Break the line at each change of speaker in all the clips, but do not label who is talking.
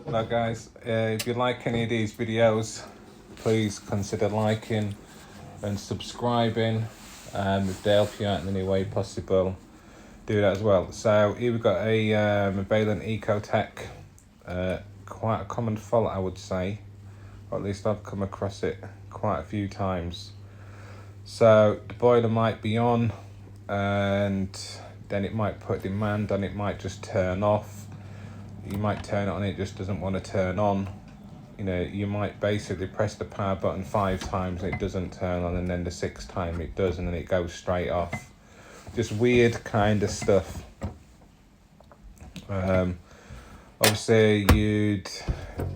Now guys, if you like any of these videos, please consider liking and subscribing. If they help you out in any way possible, do that as well. So here we've got a Vailant ecotec, quite a common fault I would say, or at least I've come across it quite a few times. So the boiler might be on and then it might put demand on, it might just turn off. You might turn it on, it just doesn't want to turn on. You know, you might basically press the power button 5 times and it doesn't turn on, and then the 6th time it does, and then it goes straight off. Just weird kind of stuff. Obviously you'd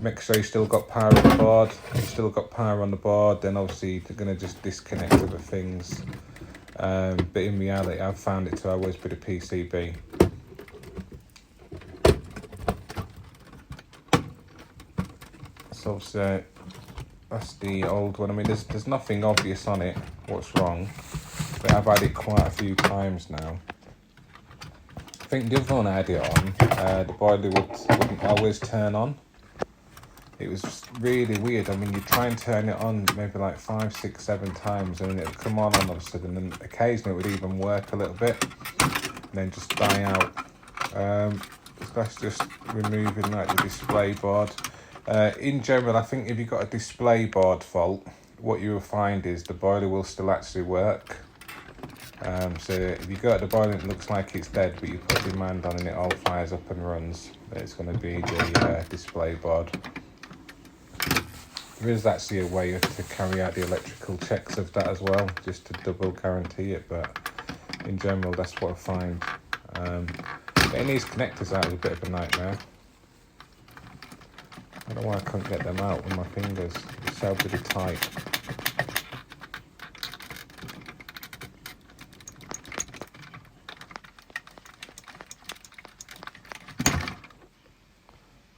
make sure you still got power on the board. If you still got power on the board, then obviously you're going to just disconnect other things. But in reality I've found it to always be the PCB. So obviously that's the old one. I mean, there's nothing obvious on it what's wrong, but I've had it quite a few times now. I think the other one I had it on, the boiler wouldn't always turn on. It was just really weird. I mean, you try and turn it on maybe like 5, 6, 7 times, and then it would come on all of a sudden, and occasionally it would even work a little bit, and then just die out. That's just removing like the display board. In general, I think if you've got a display board fault, what you will find is the boiler will still actually work. So if you go at the boiler and it looks like it's dead, but you put demand on and it all fires up and runs, it's going to be the display board. There is actually a way to carry out the electrical checks of that as well, just to double guarantee it, but in general that's what I find. Getting these connectors out is a bit of a nightmare. I don't know why I couldn't get them out with my fingers. It's so pretty tight.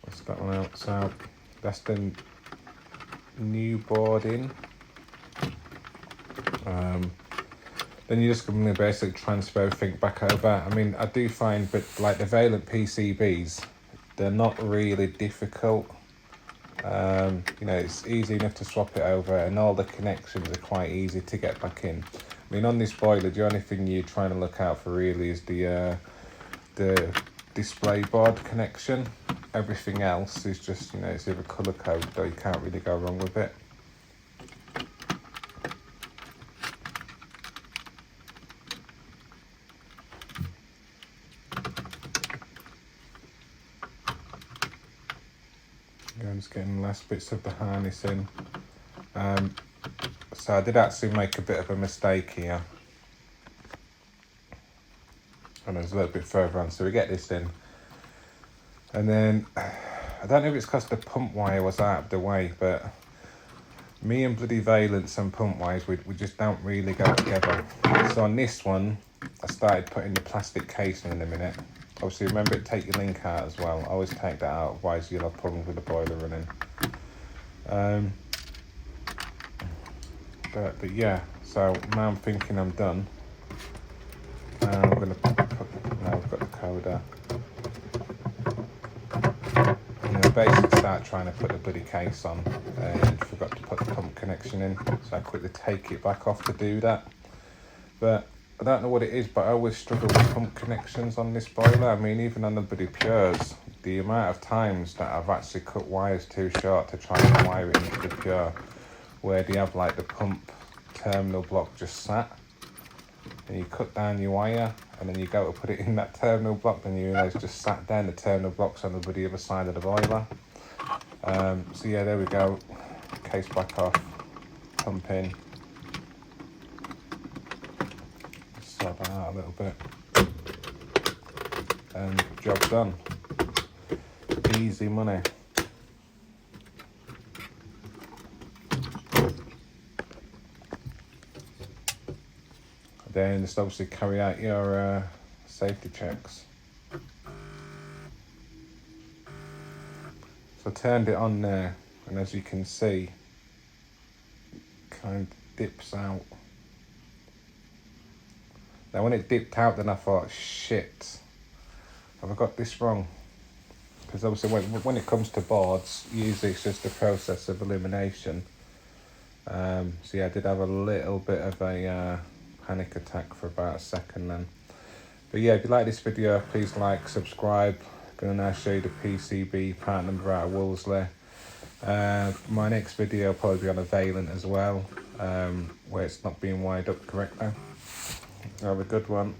Let's that one out. So that's the new board in. Then you're just going to basically transfer everything back over. I mean, I do find, but like the Vailant PCBs, they're not really difficult. You know, it's easy enough to swap it over, and all the connections are quite easy to get back in. I mean, on this boiler, the only thing you're trying to look out for really is the display board connection. Everything else is just, you know, it's either colour coded or you can't really go wrong with it. I'm just getting the last bits of the harness in. So I did actually make a bit of a mistake here. And it's a little bit further on, so we get this in. And then, I don't know if it's because the pump wire was out of the way, but me and bloody Vailants and pump wires, we just don't really go together. So on this one, I started putting the plastic casing in a minute. Obviously, remember to take your link out as well. Always take that out, otherwise you'll have problems with the boiler running. But yeah, so now I'm thinking I'm done. Now I'm going to put, now I've got the coder. And then basically start trying to put the bloody case on, and forgot to put the pump connection in. So I quickly take it back off to do that. But I don't know what it is, but I always struggle with pump connections on this boiler. I mean, even on the bloody Pures, the amount of times that I've actually cut wires too short to try and wire it into the Pure, where they have like the pump terminal block just sat, and you cut down your wire, and then you go to put it in that terminal block, then you realise just sat down, the terminal block's on the bloody other side of the boiler. So yeah, there we go. Case back off, pump in. Sort that out a little bit, and job done. Easy money. Then just obviously carry out your safety checks. So I turned it on there, and as you can see, it kind of dips out. Now when it dipped out, then I thought, shit, have I got this wrong? because obviously when it comes to boards, usually it's just a process of elimination. So yeah, I did have a little bit of a panic attack for about a second then. But yeah, if you like this video, please like, subscribe. I'm going to now show you the PCB part number out of Wolseley. My next video will probably be on a Vailant as well, where it's not being wired up correctly. Have a good one.